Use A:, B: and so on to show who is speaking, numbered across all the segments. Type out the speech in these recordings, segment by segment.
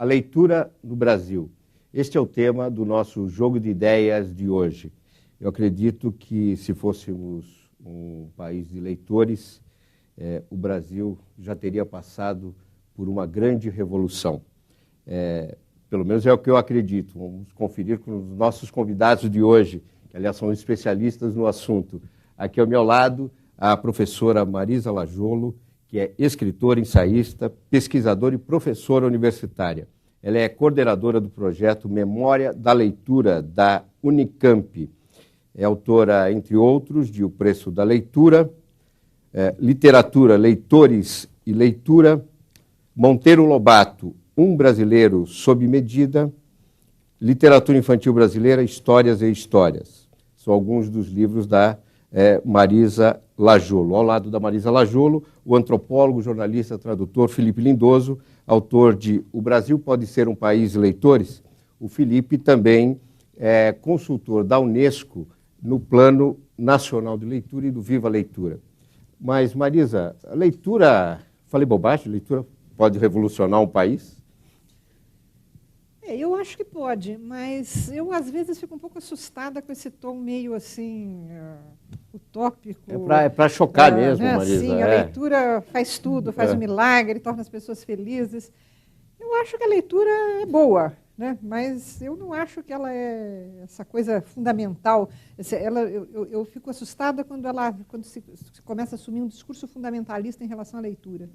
A: leitura no Brasil. Este é o tema do nosso jogo de ideias de hoje. Eu acredito que se fôssemos um país de leitores, o Brasil já teria passado por uma grande revolução. Pelo menos é o que eu acredito. Vamos conferir com os nossos convidados de hoje, que aliás são especialistas no assunto. Aqui ao meu lado, a professora Marisa Lajolo, que é escritora, ensaísta, pesquisadora e professora universitária. Ela é coordenadora do projeto Memória da Leitura, da Unicamp. É autora, entre outros, de O Preço da Leitura, Literatura, Leitores e Leitura, Monteiro Lobato, Um Brasileiro sob Medida, Literatura Infantil Brasileira, Histórias e Histórias. São alguns dos livros da Marisa Lajolo. Ao lado da Marisa Lajolo, o antropólogo, jornalista, tradutor Felipe Lindoso, autor de O Brasil Pode Ser um País de Leitores. O Felipe também é consultor da Unesco no Plano Nacional de Leitura e do Viva Leitura. Mas, Marisa, a leitura, falei bobagem, a leitura pode revolucionar um país?
B: Eu acho que pode, mas eu às vezes fico um pouco assustada com esse tom meio assim, utópico.
A: É para chocar mesmo,
B: né?
A: Marisa.
B: Sim, a leitura faz tudo, faz um milagre, torna as pessoas felizes. Eu acho que a leitura é boa, né? Mas eu não acho que ela é essa coisa fundamental. Eu fico assustada quando se começa a assumir um discurso fundamentalista em relação à leitura.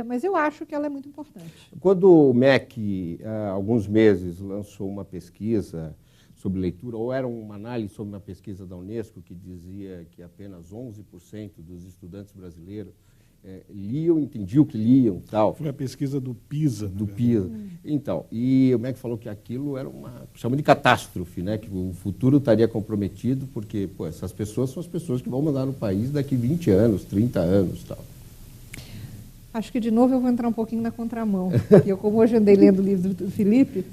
B: Mas eu acho que ela é muito importante.
A: Quando o MEC, há alguns meses, lançou uma pesquisa sobre leitura, ou era uma análise sobre uma pesquisa da Unesco que dizia que apenas 11% dos estudantes brasileiros liam, entendiam o que liam, tal.
C: Foi a pesquisa do PISA.
A: Do PISA. Então, e o MEC falou que aquilo era chama de catástrofe, né? Que o futuro estaria comprometido, porque essas pessoas são as pessoas que vão mandar no país daqui 20 anos, 30 anos, tal.
B: Acho que, de novo, eu vou entrar um pouquinho na contramão. Eu, como hoje andei lendo o livro do Felipe,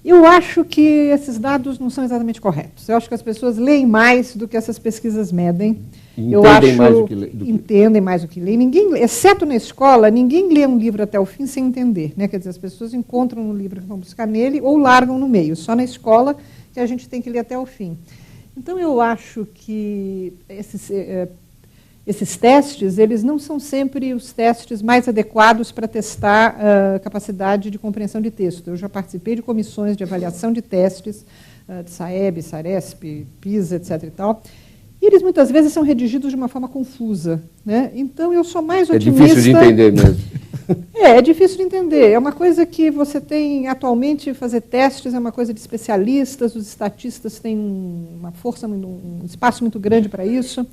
B: eu acho que esses dados não são exatamente corretos. Eu acho que as pessoas leem mais do que essas pesquisas medem. Entendem mais do que leem. Ninguém, exceto na escola, ninguém lê um livro até o fim sem entender. Né? Quer dizer, as pessoas encontram um livro que vão buscar nele ou largam no meio. Só na escola que a gente tem que ler até o fim. Então, eu acho que esses testes, eles não são sempre os testes mais adequados para testar a capacidade de compreensão de texto. Eu já participei de comissões de avaliação de testes, de SAEB, SARESP, PISA, etc. e tal, e eles muitas vezes são redigidos de uma forma confusa. Né? Então, eu sou mais otimista...
A: É difícil de entender mesmo.
B: É difícil de entender. É uma coisa que você tem, atualmente, fazer testes é uma coisa de especialistas, os estatistas têm uma força, um espaço muito grande para isso.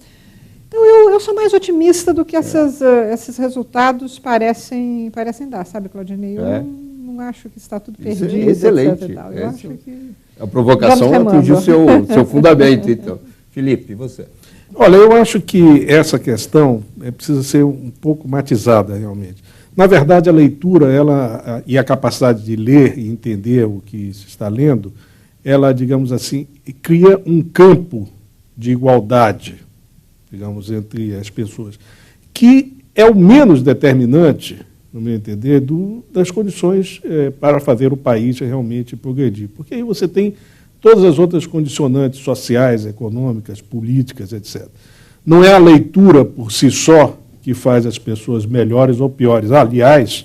B: Então, eu sou mais otimista do que esses resultados parecem dar, sabe, Claudinei? Eu não acho que está tudo perdido.
A: Excelente.
B: Etc. E tal. Eu acho que
A: a provocação atingiu o seu fundamento, então. Felipe, e você?
C: Olha, eu acho que essa questão precisa ser um pouco matizada, realmente. Na verdade, a leitura e a capacidade de ler e entender o que se está lendo, ela, digamos assim, cria um campo de igualdade, digamos, entre as pessoas, que é o menos determinante, no meu entender, das condições para fazer o país realmente progredir. Porque aí você tem todas as outras condicionantes sociais, econômicas, políticas, etc. Não é a leitura por si só que faz as pessoas melhores ou piores. Aliás,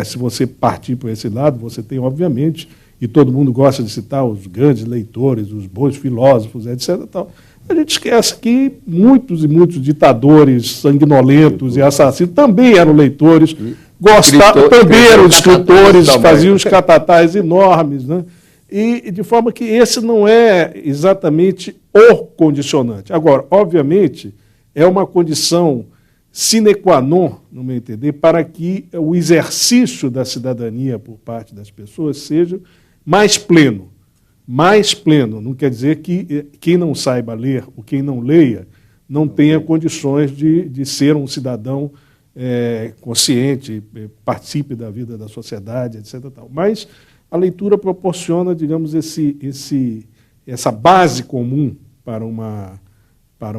C: se você partir por esse lado, você tem, obviamente, e todo mundo gosta de citar os grandes leitores, os bons filósofos, etc. Tal. A gente esquece que muitos e muitos ditadores sanguinolentos e assassinos também eram leitores, também eram escritores, faziam os catatais enormes. Né? E de forma que esse não é exatamente o condicionante. Agora, obviamente, é uma condição sine qua non, no meu entender, para que o exercício da cidadania por parte das pessoas seja mais pleno. Mais pleno, não quer dizer que quem não saiba ler ou quem não leia não tenha condições de ser um cidadão consciente, participe da vida da sociedade, etc. Tal. Mas a leitura proporciona, digamos, essa base comum para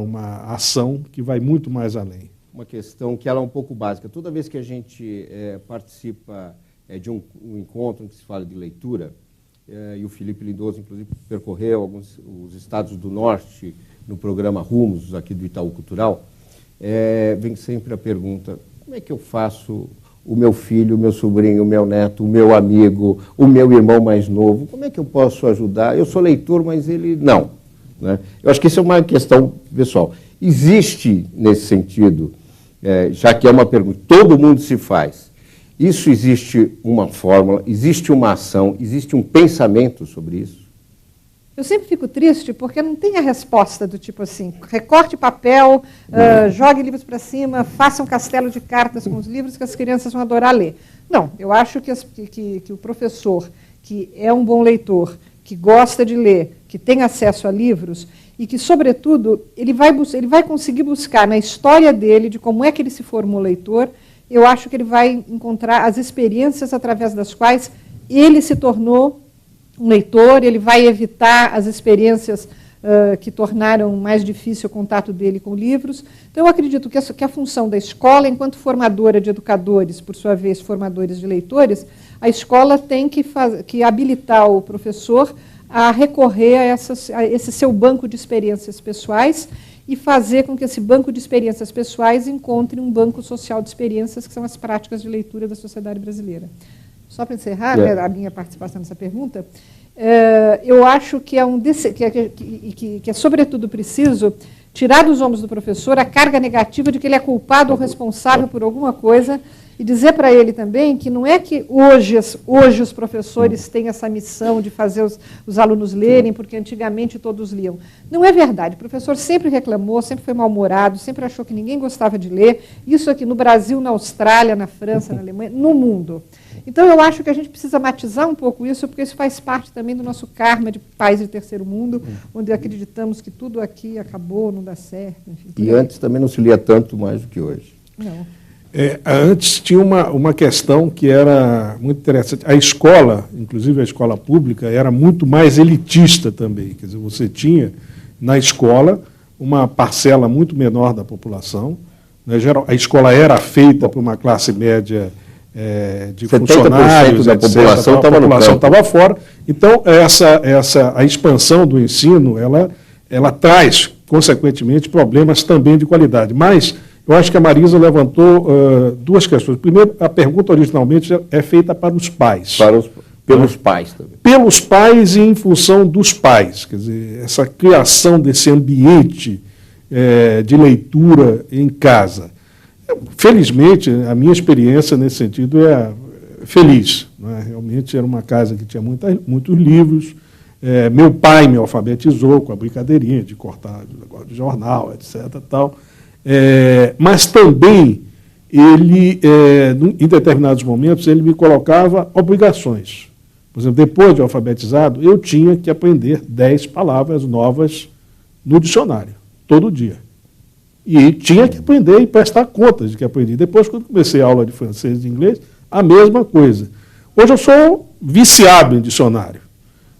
C: uma ação que vai muito mais além.
A: Uma questão que ela é um pouco básica. Toda vez que a gente participa de um encontro em que se fala de leitura, e o Felipe Lindoso, inclusive, percorreu os estados do norte no programa Rumos, aqui do Itaú Cultural, vem sempre a pergunta: como é que eu faço o meu filho, o meu sobrinho, o meu neto, o meu amigo, o meu irmão mais novo, como é que eu posso ajudar? Eu sou leitor, mas ele não. Né? Eu acho que isso é uma questão pessoal. Existe, nesse sentido, já que é uma pergunta que todo mundo se faz, isso existe uma fórmula, existe uma ação, existe um pensamento sobre isso?
B: Eu sempre fico triste porque não tem a resposta do tipo assim, recorte papel, jogue livros para cima, faça um castelo de cartas com os livros que as crianças vão adorar ler. Não, eu acho que o professor, que é um bom leitor, que gosta de ler, que tem acesso a livros e que, sobretudo, ele vai conseguir buscar na história dele, de como é que ele se formou leitor, eu acho que ele vai encontrar as experiências através das quais ele se tornou um leitor, ele vai evitar as experiências que tornaram mais difícil o contato dele com livros. Então, eu acredito que a função da escola, enquanto formadora de educadores, por sua vez, formadores de leitores, a escola tem que habilitar o professor a recorrer a esse seu banco de experiências pessoais e fazer com que esse banco de experiências pessoais encontre um banco social de experiências, que são as práticas de leitura da sociedade brasileira. Só para encerrar né, a minha participação nessa pergunta, eu acho que é sobretudo preciso tirar dos ombros do professor a carga negativa de que ele é culpado ou responsável por alguma coisa e dizer para ele também que não é que hoje os professores têm essa missão de fazer os alunos lerem, porque antigamente todos liam. Não é verdade. O professor sempre reclamou, sempre foi mal-humorado, sempre achou que ninguém gostava de ler. Isso aqui no Brasil, na Austrália, na França, na Alemanha, no mundo. Então, eu acho que a gente precisa matizar um pouco isso, porque isso faz parte também do nosso karma de país de terceiro mundo, onde acreditamos que tudo aqui acabou, não dá certo. Enfim,
A: e antes também não se lia tanto mais do que hoje.
B: Não.
C: Antes tinha uma questão que era muito interessante. A escola, inclusive a escola pública, era muito mais elitista também. Quer dizer, você tinha na escola uma parcela muito menor da população. Né? A escola era feita por uma classe média de funcionários,
A: da população estava no campo.
C: Estava fora. Então, a expansão do ensino, ela traz, consequentemente, problemas também de qualidade. Mas eu acho que a Marisa levantou duas questões. Primeiro, a pergunta originalmente é feita para os pais.
A: Pelos pais também.
C: Pelos pais e em função dos pais. Quer dizer, essa criação desse ambiente de leitura em casa. Felizmente, a minha experiência nesse sentido é feliz. Né? Realmente era uma casa que tinha muitos livros. Meu pai me alfabetizou com a brincadeirinha de cortar de jornal, etc. Tal. Mas também, ele, em determinados momentos, ele me colocava obrigações. Por exemplo, depois de alfabetizado, eu tinha que aprender 10 palavras novas no dicionário, todo dia. E tinha que aprender e prestar contas de que aprendi. Depois, quando comecei a aula de francês e de inglês, a mesma coisa. Hoje eu sou viciado em dicionário.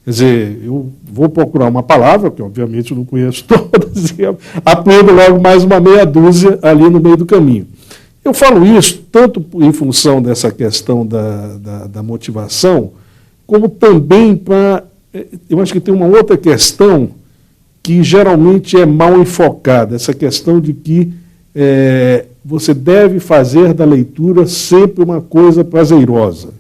C: Quer dizer, eu vou procurar uma palavra, que obviamente eu não conheço todas, e aprendo logo mais uma meia dúzia ali no meio do caminho. Eu falo isso tanto em função dessa questão da motivação, como também para... Eu acho que tem uma outra questão que geralmente é mal enfocada, essa questão de que você deve fazer da leitura sempre uma coisa prazerosa.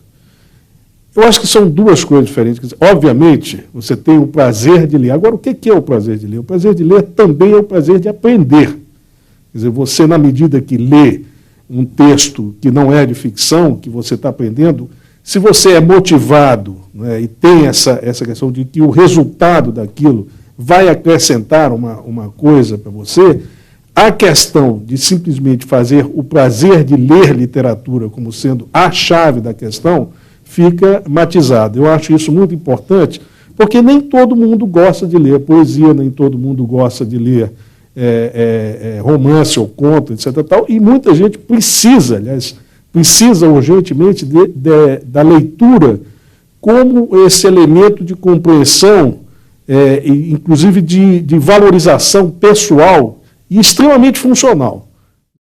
C: Eu acho que são duas coisas diferentes. Obviamente, você tem o prazer de ler. Agora, o que é o prazer de ler? O prazer de ler também é o prazer de aprender. Quer dizer, você, na medida que lê um texto que não é de ficção, que você está aprendendo, se você é motivado, né, e tem essa questão de que o resultado daquilo vai acrescentar uma coisa para você, a questão de simplesmente fazer o prazer de ler literatura como sendo a chave da questão fica matizada. Eu acho isso muito importante, porque nem todo mundo gosta de ler poesia, nem todo mundo gosta de ler romance ou conto, etc. Tal, e muita gente precisa urgentemente da leitura como esse elemento de compreensão, inclusive de valorização pessoal e extremamente funcional.